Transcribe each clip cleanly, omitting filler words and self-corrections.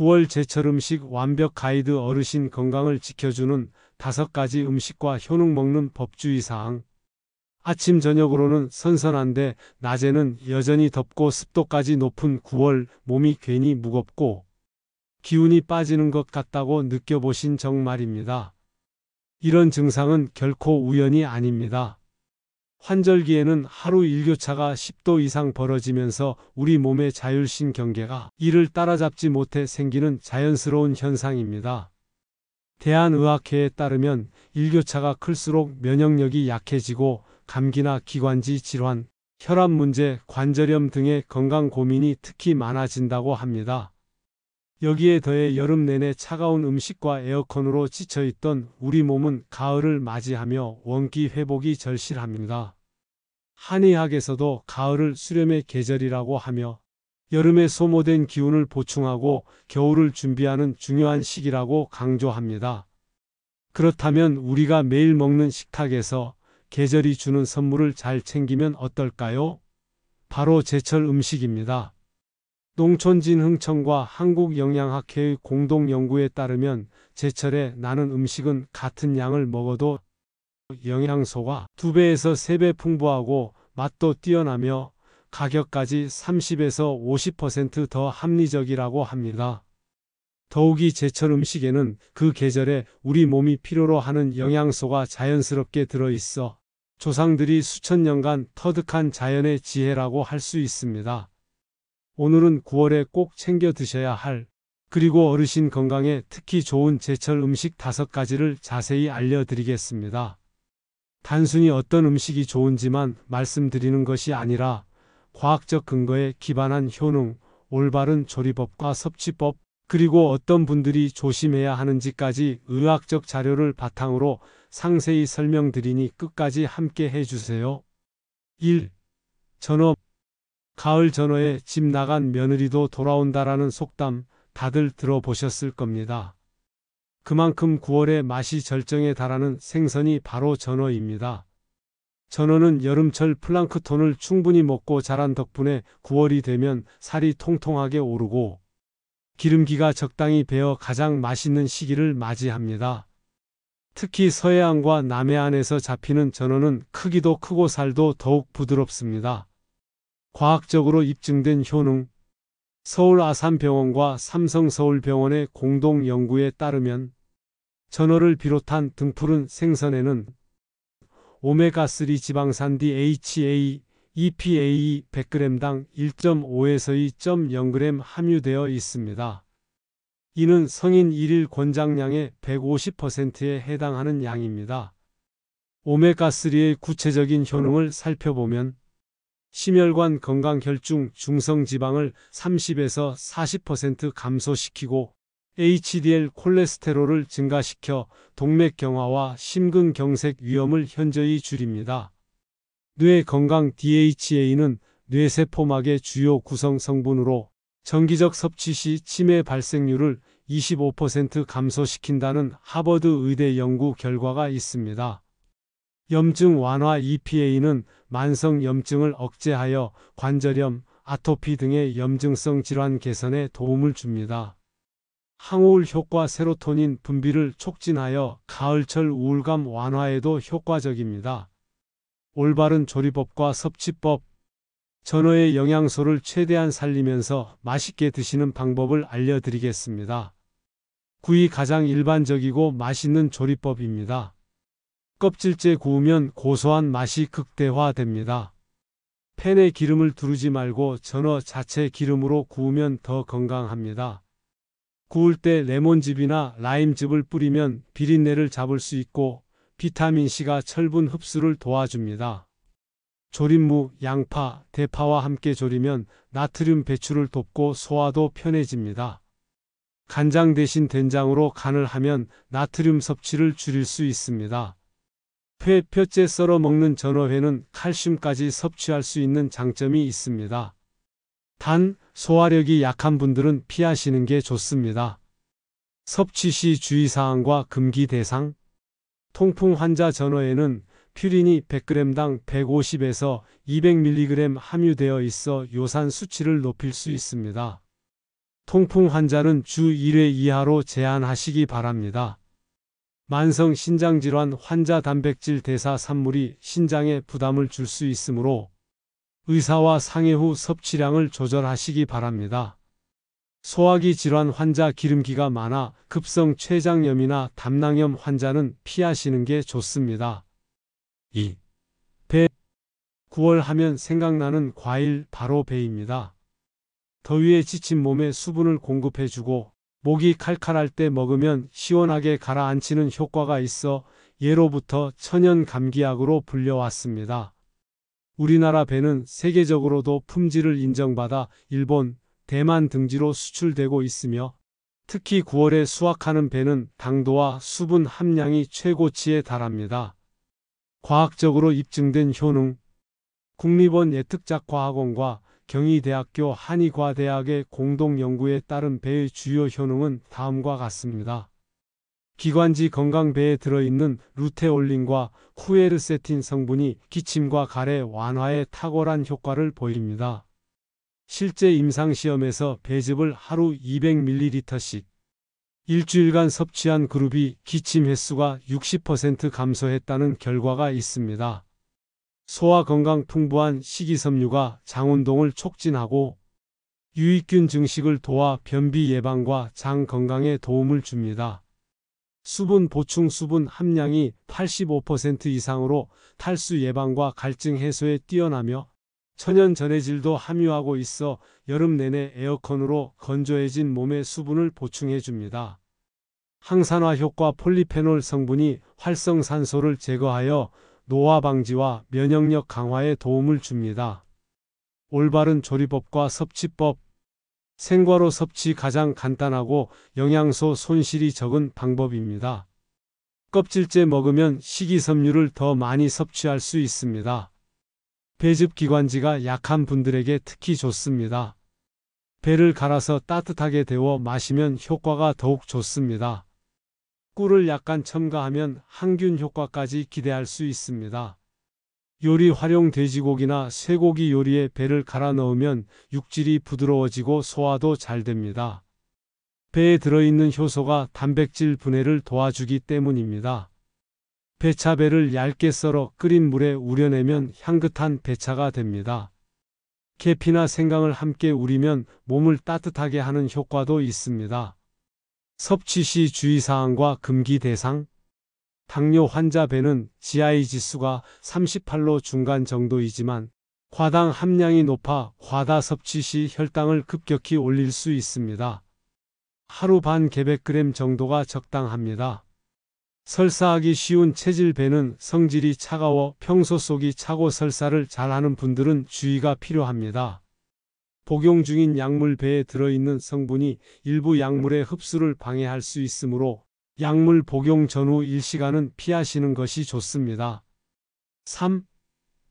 9월 제철 음식 완벽 가이드 어르신 건강을 지켜주는 5가지 음식과 효능 먹는 법주의사항. 아침 저녁으로는 선선한데 낮에는 여전히 덥고 습도까지 높은 9월 몸이 괜히 무겁고 기운이 빠지는 것 같다고 느껴보신 적 말입니다. 이런 증상은 결코 우연이 아닙니다. 환절기에는 하루 일교차가 10도 이상 벌어지면서 우리 몸의 자율신 경계가 이를 따라잡지 못해 생기는 자연스러운 현상입니다. 대한의학회에 따르면 일교차가 클수록 면역력이 약해지고 감기나 기관지 질환, 혈압 문제, 관절염 등의 건강 고민이 특히 많아진다고 합니다. 여기에 더해 여름 내내 차가운 음식과 에어컨으로 지쳐있던 우리 몸은 가을을 맞이하며 원기 회복이 절실합니다. 한의학에서도 가을을 수렴의 계절이라고 하며 여름에 소모된 기운을 보충하고 겨울을 준비하는 중요한 시기라고 강조합니다. 그렇다면 우리가 매일 먹는 식탁에서 계절이 주는 선물을 잘 챙기면 어떨까요? 바로 제철 음식입니다. 농촌진흥청과 한국영양학회의 공동연구에 따르면 제철에 나는 음식은 같은 양을 먹어도 영양소가 2배에서 3배 풍부하고 맛도 뛰어나며 가격까지 30에서 50% 더 합리적이라고 합니다. 더욱이 제철 음식에는 그 계절에 우리 몸이 필요로 하는 영양소가 자연스럽게 들어있어 조상들이 수천 년간 터득한 자연의 지혜라고 할 수 있습니다. 오늘은 9월에 꼭 챙겨 드셔야 할 그리고 어르신 건강에 특히 좋은 제철 음식 5가지를 자세히 알려드리겠습니다. 단순히 어떤 음식이 좋은지만 말씀드리는 것이 아니라 과학적 근거에 기반한 효능, 올바른 조리법과 섭취법, 그리고 어떤 분들이 조심해야 하는지까지 의학적 자료를 바탕으로 상세히 설명드리니 끝까지 함께 해주세요. 1. 전어. 가을 전어에 집 나간 며느리도 돌아온다라는 속담 다들 들어보셨을 겁니다. 그만큼 9월에 맛이 절정에 달하는 생선이 바로 전어입니다. 전어는 여름철 플랑크톤을 충분히 먹고 자란 덕분에 9월이 되면 살이 통통하게 오르고 기름기가 적당히 배어 가장 맛있는 시기를 맞이합니다. 특히 서해안과 남해안에서 잡히는 전어는 크기도 크고 살도 더욱 부드럽습니다. 과학적으로 입증된 효능. 서울아산병원과 삼성서울병원의 공동 연구에 따르면 전어를 비롯한 등푸른 생선에는 오메가3 지방산 DHA, EPA 100g당 1.5에서 2.0g 함유되어 있습니다. 이는 성인 1일 권장량의 150%에 해당하는 양입니다. 오메가3의 구체적인 효능을 살펴보면 심혈관 건강 혈중 중성 지방을 30에서 40% 감소시키고 HDL 콜레스테롤을 증가시켜 동맥경화와 심근경색 위험을 현저히 줄입니다. 뇌 건강 DHA는 뇌세포막의 주요 구성 성분으로 정기적 섭취 시 치매 발생률을 25% 감소시킨다는 하버드 의대 연구 결과가 있습니다. 염증 완화 EPA는 만성 염증을 억제하여 관절염, 아토피 등의 염증성 질환 개선에 도움을 줍니다. 항우울 효과 세로토닌 분비를 촉진하여 가을철 우울감 완화에도 효과적입니다. 올바른 조리법과 섭취법. 전어의 영양소를 최대한 살리면서 맛있게 드시는 방법을 알려드리겠습니다. 구이 가장 일반적이고 맛있는 조리법입니다. 껍질째 구우면 고소한 맛이 극대화됩니다. 팬에 기름을 두르지 말고 전어 자체 기름으로 구우면 더 건강합니다. 구울 때 레몬즙이나 라임즙을 뿌리면 비린내를 잡을 수 있고 비타민C가 철분 흡수를 도와줍니다. 조림무, 양파, 대파와 함께 졸이면 나트륨 배출을 돕고 소화도 편해집니다. 간장 대신 된장으로 간을 하면 나트륨 섭취를 줄일 수 있습니다. 회, 뼈째 썰어 먹는 전어회는 칼슘까지 섭취할 수 있는 장점이 있습니다. 단, 소화력이 약한 분들은 피하시는 게 좋습니다. 섭취 시 주의사항과 금기 대상. 통풍 환자 전어에는 퓨린이 100g당 150에서 200mg 함유되어 있어 요산 수치를 높일 수 있습니다. 통풍 환자는 주 1회 이하로 제한하시기 바랍니다. 만성 신장질환 환자 단백질 대사 산물이 신장에 부담을 줄 수 있으므로 의사와 상해 후 섭취량을 조절하시기 바랍니다. 소화기 질환 환자 기름기가 많아 급성 췌장염이나 담낭염 환자는 피하시는 게 좋습니다. 2. 배. 9월 하면 생각나는 과일 바로 배입니다. 더위에 지친 몸에 수분을 공급해주고 목이 칼칼할 때 먹으면 시원하게 가라앉히는 효과가 있어 예로부터 천연 감기약으로 불려왔습니다. 우리나라 배는 세계적으로도 품질을 인정받아 일본, 대만 등지로 수출되고 있으며 특히 9월에 수확하는 배는 당도와 수분 함량이 최고치에 달합니다. 과학적으로 입증된 효능. 국립원 예특작과학원과 경희대학교 한의과대학의 공동연구에 따른 배의 주요 효능은 다음과 같습니다. 기관지 건강배에 들어있는 루테올린과 쿠에르세틴 성분이 기침과 가래 완화에 탁월한 효과를 보입니다. 실제 임상시험에서 배즙을 하루 200ml씩 일주일간 섭취한 그룹이 기침 횟수가 60% 감소했다는 결과가 있습니다. 소화 건강 풍부한 식이섬유가 장운동을 촉진하고 유익균 증식을 도와 변비 예방과 장 건강에 도움을 줍니다. 수분 보충 수분 함량이 85% 이상으로 탈수 예방과 갈증 해소에 뛰어나며 천연 전해질도 함유하고 있어 여름 내내 에어컨으로 건조해진 몸에 수분을 보충해 줍니다. 항산화 효과 폴리페놀 성분이 활성산소를 제거하여 노화 방지와 면역력 강화에 도움을 줍니다. 올바른 조리법과 섭취법. 생과로 섭취 가장 간단하고 영양소 손실이 적은 방법입니다. 껍질째 먹으면 식이섬유를 더 많이 섭취할 수 있습니다. 배즙 기관지가 약한 분들에게 특히 좋습니다. 배를 갈아서 따뜻하게 데워 마시면 효과가 더욱 좋습니다. 꿀을 약간 첨가하면 항균 효과까지 기대할 수 있습니다. 요리 활용 돼지고기나 쇠고기 요리에 배를 갈아 넣으면 육질이 부드러워지고 소화도 잘 됩니다. 배에 들어있는 효소가 단백질 분해를 도와주기 때문입니다. 배차배를 얇게 썰어 끓인 물에 우려내면 향긋한 배차가 됩니다. 계피나 생강을 함께 우리면 몸을 따뜻하게 하는 효과도 있습니다. 섭취 시 주의사항과 금기 대상. 당뇨 환자 배는 GI 지수가 38로 중간 정도이지만 과당 함량이 높아 과다 섭취 시 혈당을 급격히 올릴 수 있습니다. 하루 반 계백 그램 정도가 적당합니다. 설사하기 쉬운 체질 배는 성질이 차가워 평소 속이 차고 설사를 잘하는 분들은 주의가 필요합니다. 복용 중인 약물 배에 들어있는 성분이 일부 약물의 흡수를 방해할 수 있으므로 약물 복용 전후 1시간은 피하시는 것이 좋습니다. 3.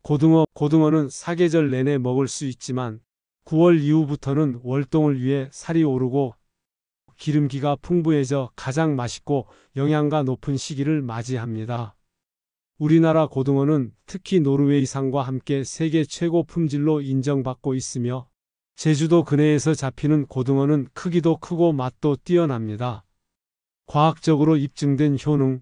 고등어. 고등어는 사계절 내내 먹을 수 있지만 9월 이후부터는 월동을 위해 살이 오르고 기름기가 풍부해져 가장 맛있고 영양가 높은 시기를 맞이합니다. 우리나라 고등어는 특히 노르웨이산과 함께 세계 최고 품질로 인정받고 있으며 제주도 근해에서 잡히는 고등어는 크기도 크고 맛도 뛰어납니다. 과학적으로 입증된 효능.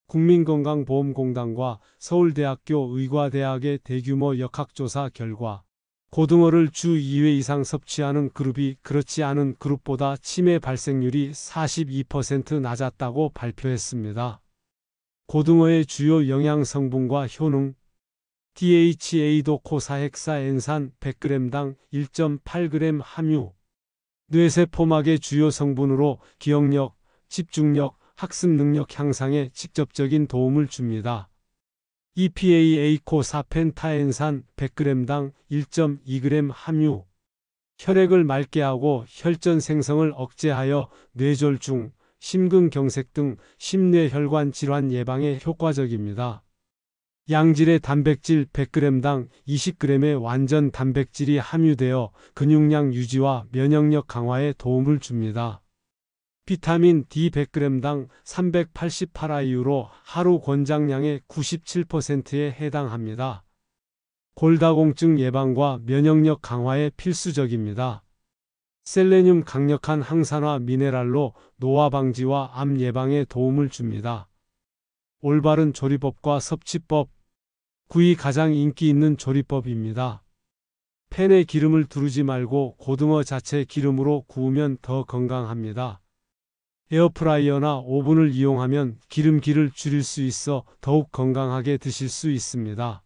국민건강보험공단과 서울대학교 의과대학의 대규모 역학조사 결과 고등어를 주 2회 이상 섭취하는 그룹이 그렇지 않은 그룹보다 치매 발생률이 42% 낮았다고 발표했습니다. 고등어의 주요 영양성분과 효능. DHA-도코사헥사엔산 100g당 1.8g 함유. 뇌세포막의 주요 성분으로 기억력, 집중력, 학습 능력 향상에 직접적인 도움을 줍니다. EPA-에이코사펜타엔산 100g당 1.2g 함유. 혈액을 맑게 하고 혈전 생성을 억제하여 뇌졸중, 심근경색 등 심뇌혈관 질환 예방에 효과적입니다. 양질의 단백질 100g당 20g의 완전 단백질이 함유되어 근육량 유지와 면역력 강화에 도움을 줍니다. 비타민 D 100g당 388IU로 하루 권장량의 97%에 해당합니다. 골다공증 예방과 면역력 강화에 필수적입니다. 셀레늄 강력한 항산화 미네랄로 노화 방지와 암 예방에 도움을 줍니다. 올바른 조리법과 섭취법. 구이 가장 인기 있는 조리법입니다. 팬에 기름을 두르지 말고 고등어 자체 기름으로 구우면 더 건강합니다. 에어프라이어나 오븐을 이용하면 기름기를 줄일 수 있어 더욱 건강하게 드실 수 있습니다.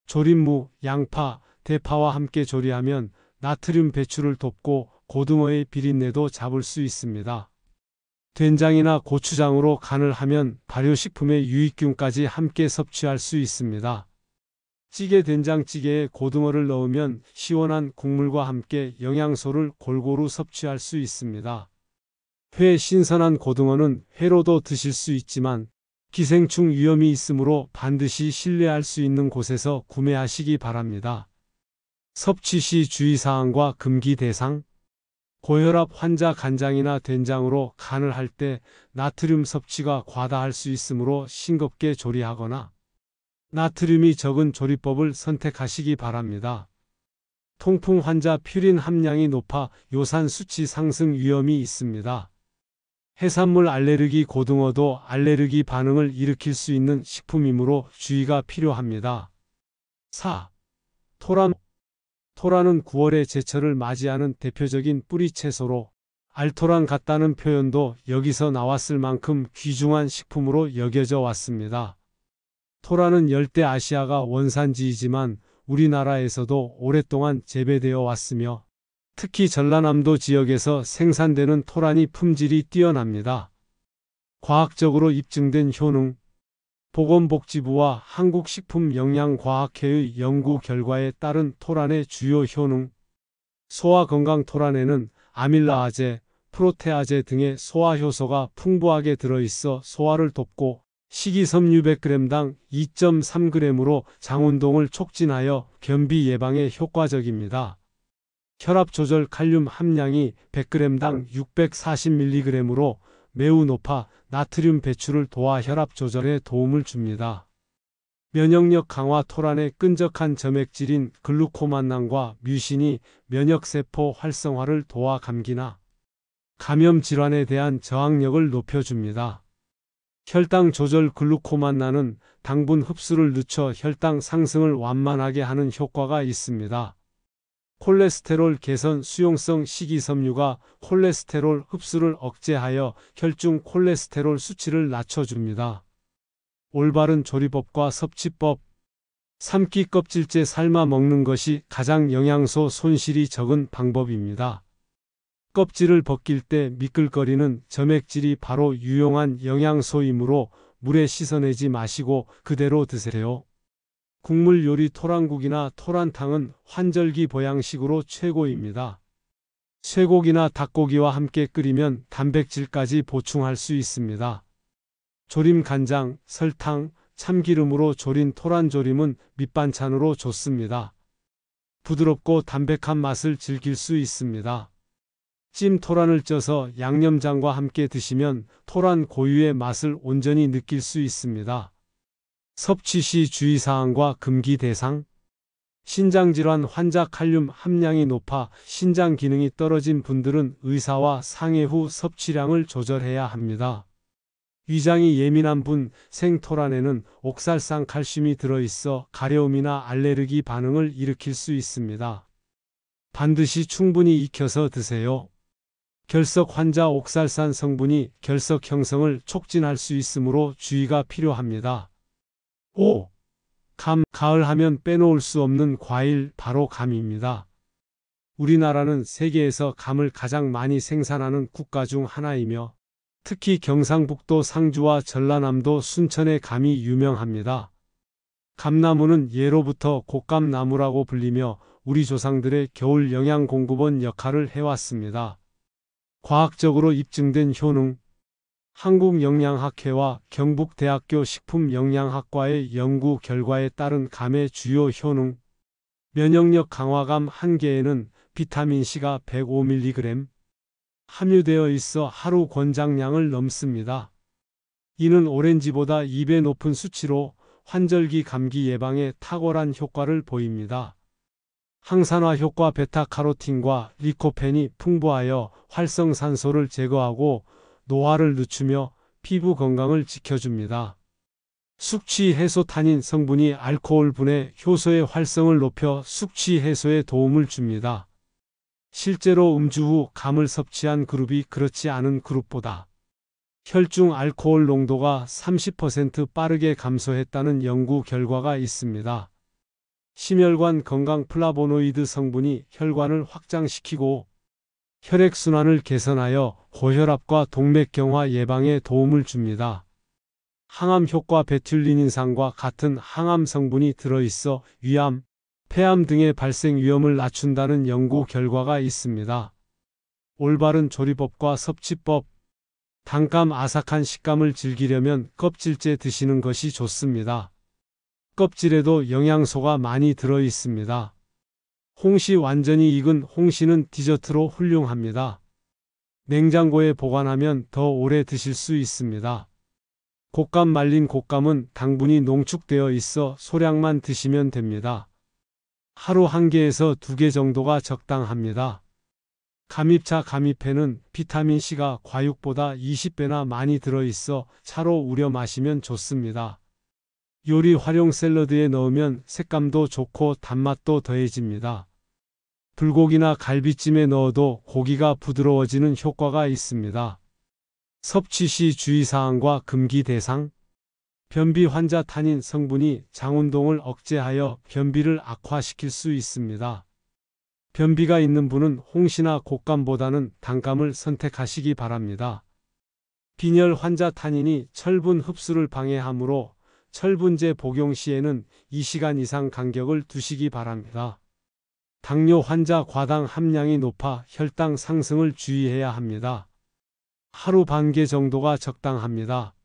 조림무, 양파, 대파와 함께 조리하면 나트륨 배출을 돕고 고등어의 비린내도 잡을 수 있습니다. 된장이나 고추장으로 간을 하면 발효식품의 유익균까지 함께 섭취할 수 있습니다. 찌개 된장찌개에 고등어를 넣으면 시원한 국물과 함께 영양소를 골고루 섭취할 수 있습니다. 회 신선한 고등어는 회로도 드실 수 있지만 기생충 위험이 있으므로 반드시 신뢰할 수 있는 곳에서 구매하시기 바랍니다. 섭취 시 주의사항과 금기 대상. 고혈압 환자 간장이나 된장으로 간을 할 때 나트륨 섭취가 과다할 수 있으므로 싱겁게 조리하거나 나트륨이 적은 조리법을 선택하시기 바랍니다. 통풍 환자 퓨린 함량이 높아 요산 수치 상승 위험이 있습니다. 해산물 알레르기 고등어도 알레르기 반응을 일으킬 수 있는 식품이므로 주의가 필요합니다. 4. 토란. 토란은 9월의 제철을 맞이하는 대표적인 뿌리 채소로 알토란 같다는 표현도 여기서 나왔을 만큼 귀중한 식품으로 여겨져 왔습니다. 토란은 열대 아시아가 원산지이지만 우리나라에서도 오랫동안 재배되어 왔으며 특히 전라남도 지역에서 생산되는 토란이 품질이 뛰어납니다. 과학적으로 입증된 효능. 보건복지부와 한국식품영양과학회의 연구 결과에 따른 토란의 주요 효능. 소화건강. 토란에는 아밀라아제, 프로테아제 등의 소화효소가 풍부하게 들어있어 소화를 돕고 식이섬유 100g당 2.3g으로 장운동을 촉진하여 변비 예방에 효과적입니다. 혈압 조절. 칼륨 함량이 100g당 640mg으로 매우 높아 나트륨 배출을 도와 혈압 조절에 도움을 줍니다. 면역력 강화. 토란의 끈적한 점액질인 글루코만난과 뮤신이 면역세포 활성화를 도와 감기나 감염 질환에 대한 저항력을 높여줍니다. 혈당 조절. 글루코만난은 당분 흡수를 늦춰 혈당 상승을 완만하게 하는 효과가 있습니다. 콜레스테롤 개선. 수용성 식이섬유가 콜레스테롤 흡수를 억제하여 혈중 콜레스테롤 수치를 낮춰줍니다. 올바른 조리법과 섭취법. 삼키 껍질째 삶아 먹는 것이 가장 영양소 손실이 적은 방법입니다. 껍질을 벗길 때 미끌거리는 점액질이 바로 유용한 영양소이므로 물에 씻어내지 마시고 그대로 드세요. 국물 요리. 토란국이나 토란탕은 환절기 보양식으로 최고입니다. 쇠고기나 닭고기와 함께 끓이면 단백질까지 보충할 수 있습니다. 조림. 간장, 설탕, 참기름으로 조린 토란조림은 밑반찬으로 좋습니다. 부드럽고 담백한 맛을 즐길 수 있습니다. 찜. 토란을 쪄서 양념장과 함께 드시면 토란 고유의 맛을 온전히 느낄 수 있습니다. 섭취 시 주의사항과 금기 대상. 신장질환 환자. 칼륨 함량이 높아 신장 기능이 떨어진 분들은 의사와 상해 후 섭취량을 조절해야 합니다. 위장이 예민한 분. 생토란에는 옥살산 칼슘이 들어있어 가려움이나 알레르기 반응을 일으킬 수 있습니다. 반드시 충분히 익혀서 드세요. 결석 환자. 옥살산 성분이 결석 형성을 촉진할 수 있으므로 주의가 필요합니다. 5. 감. 가을 하면 빼놓을 수 없는 과일, 바로 감입니다. 우리나라는 세계에서 감을 가장 많이 생산하는 국가 중 하나이며 특히 경상북도 상주와 전라남도 순천의 감이 유명합니다. 감나무는 예로부터 곶감나무라고 불리며 우리 조상들의 겨울 영양공급원 역할을 해왔습니다. 과학적으로 입증된 효능. 한국영양학회와 경북대학교 식품영양학과의 연구 결과에 따른 감의 주요 효능. 면역력 강화. 감 한 개에는 비타민C가 105mg 함유되어 있어 하루 권장량을 넘습니다. 이는 오렌지보다 2배 높은 수치로 환절기 감기 예방에 탁월한 효과를 보입니다. 항산화 효과 베타카로틴과 리코펜이 풍부하여 활성산소를 제거하고 노화를 늦추며 피부 건강을 지켜줍니다. 숙취 해소 타닌 성분이 알코올 분해 효소의 활성을 높여 숙취 해소에 도움을 줍니다. 실제로 음주 후 감을 섭취한 그룹이 그렇지 않은 그룹보다 혈중 알코올 농도가 30% 빠르게 감소했다는 연구 결과가 있습니다. 심혈관 건강 플라보노이드 성분이 혈관을 확장시키고 혈액순환을 개선하여 고혈압과 동맥경화 예방에 도움을 줍니다. 항암 효과 베툴리닌산과 같은 항암 성분이 들어있어 위암, 폐암 등의 발생 위험을 낮춘다는 연구 결과가 있습니다. 올바른 조리법과 섭취법. 단감 아삭한 식감을 즐기려면 껍질째 드시는 것이 좋습니다. 껍질에도 영양소가 많이 들어 있습니다. 홍시 완전히 익은 홍시는 디저트로 훌륭합니다. 냉장고에 보관하면 더 오래 드실 수 있습니다. 곶감 말린 곶감은 당분이 농축되어 있어 소량만 드시면 됩니다. 하루 1개에서 2개 정도가 적당합니다. 감잎차 감잎에는 비타민C가 과육보다 20배나 많이 들어있어 차로 우려 마시면 좋습니다. 요리 활용 샐러드에 넣으면 색감도 좋고 단맛도 더해집니다. 불고기나 갈비찜에 넣어도 고기가 부드러워지는 효과가 있습니다. 섭취 시 주의사항과 금기 대상. 변비 환자 타닌 성분이 장운동을 억제하여 변비를 악화시킬 수 있습니다. 변비가 있는 분은 홍시나 곶감보다는 단감을 선택하시기 바랍니다. 빈혈 환자 타닌이 철분 흡수를 방해하므로 철분제 복용 시에는 2시간 이상 간격을 두시기 바랍니다. 당뇨 환자 과당 함량이 높아 혈당 상승을 주의해야 합니다. 하루 반 개 정도가 적당합니다.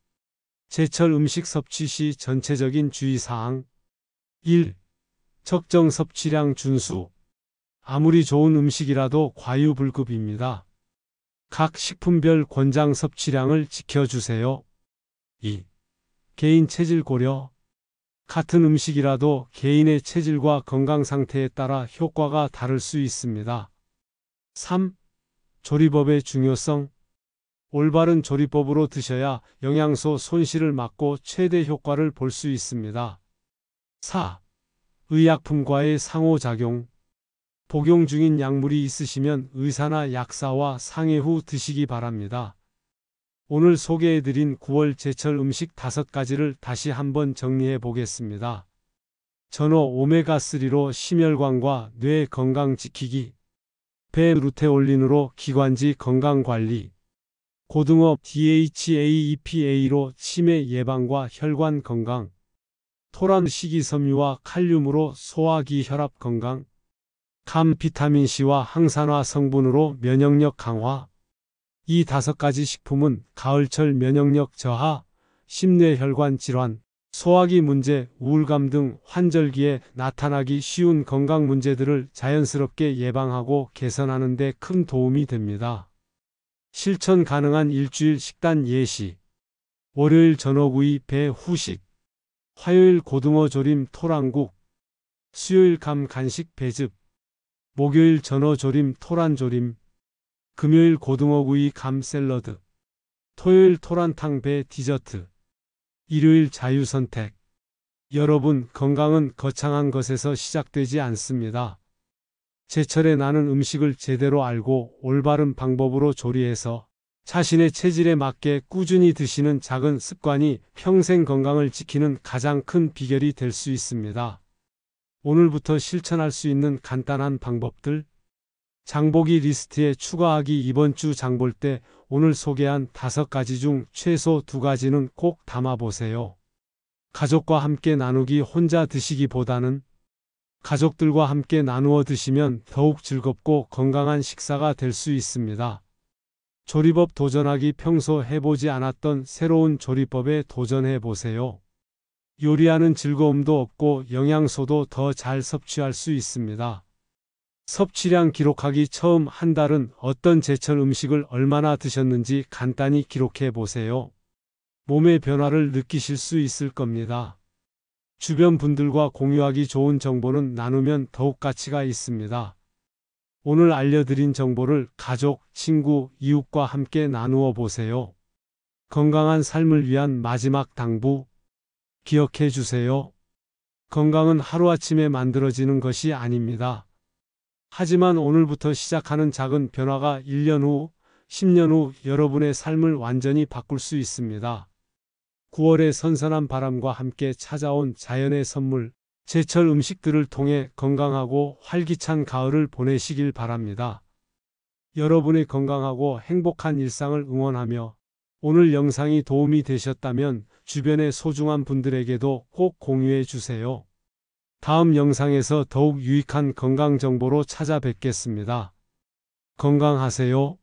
제철 음식 섭취 시 전체적인 주의사항. 1. 적정 섭취량 준수. 아무리 좋은 음식이라도 과유불급입니다. 각 식품별 권장 섭취량을 지켜주세요. 2. 개인 체질 고려. 같은 음식이라도 개인의 체질과 건강 상태에 따라 효과가 다를 수 있습니다. 3. 조리법의 중요성. 올바른 조리법으로 드셔야 영양소 손실을 막고 최대 효과를 볼 수 있습니다. 4. 의약품과의 상호작용. 복용 중인 약물이 있으시면 의사나 약사와 상의 후 드시기 바랍니다. 오늘 소개해드린 9월 제철 음식 5가지를 다시 한번 정리해 보겠습니다. 전어 오메가3로 심혈관과 뇌 건강 지키기. 배 루테올린으로 기관지 건강 관리. 고등어 DHA, EPA로 치매 예방과 혈관 건강. 토란 식이섬유와 칼륨으로 소화기 혈압 건강. 감 비타민C와 항산화 성분으로 면역력 강화. 이 5가지 식품은 가을철 면역력 저하, 심뇌혈관 질환, 소화기 문제, 우울감 등 환절기에 나타나기 쉬운 건강 문제들을 자연스럽게 예방하고 개선하는 데 큰 도움이 됩니다. 실천 가능한 일주일 식단 예시. 월요일 전어구이 배 후식. 화요일 고등어 조림 토랑국. 수요일 감 간식 배즙. 목요일 전어 조림 토란 조림. 금요일 고등어구이 감 샐러드. 토요일 토란탕 배 디저트. 일요일 자유선택. 여러분, 건강은 거창한 것에서 시작되지 않습니다. 제철에 나는 음식을 제대로 알고 올바른 방법으로 조리해서 자신의 체질에 맞게 꾸준히 드시는 작은 습관이 평생 건강을 지키는 가장 큰 비결이 될 수 있습니다. 오늘부터 실천할 수 있는 간단한 방법들. 장보기 리스트에 추가하기. 이번 주 장볼 때 오늘 소개한 5가지 중 최소 2가지는 꼭 담아보세요. 가족과 함께 나누기. 혼자 드시기보다는 가족들과 함께 나누어 드시면 더욱 즐겁고 건강한 식사가 될 수 있습니다. 조리법 도전하기. 평소 해보지 않았던 새로운 조리법에 도전해 보세요. 요리하는 즐거움도 없고 영양소도 더 잘 섭취할 수 있습니다. 섭취량 기록하기. 처음 한 달은 어떤 제철 음식을 얼마나 드셨는지 간단히 기록해 보세요. 몸의 변화를 느끼실 수 있을 겁니다. 주변 분들과 공유하기 좋은 정보는 나누면 더욱 가치가 있습니다. 오늘 알려드린 정보를 가족, 친구, 이웃과 함께 나누어 보세요. 건강한 삶을 위한 마지막 당부. 기억해 주세요. 건강은 하루아침에 만들어지는 것이 아닙니다. 하지만 오늘부터 시작하는 작은 변화가 1년 후, 10년 후 여러분의 삶을 완전히 바꿀 수 있습니다. 9월의 선선한 바람과 함께 찾아온 자연의 선물, 제철 음식들을 통해 건강하고 활기찬 가을을 보내시길 바랍니다. 여러분의 건강하고 행복한 일상을 응원하며 오늘 영상이 도움이 되셨다면 주변의 소중한 분들에게도 꼭 공유해 주세요. 다음 영상에서 더욱 유익한 건강 정보로 찾아뵙겠습니다. 건강하세요.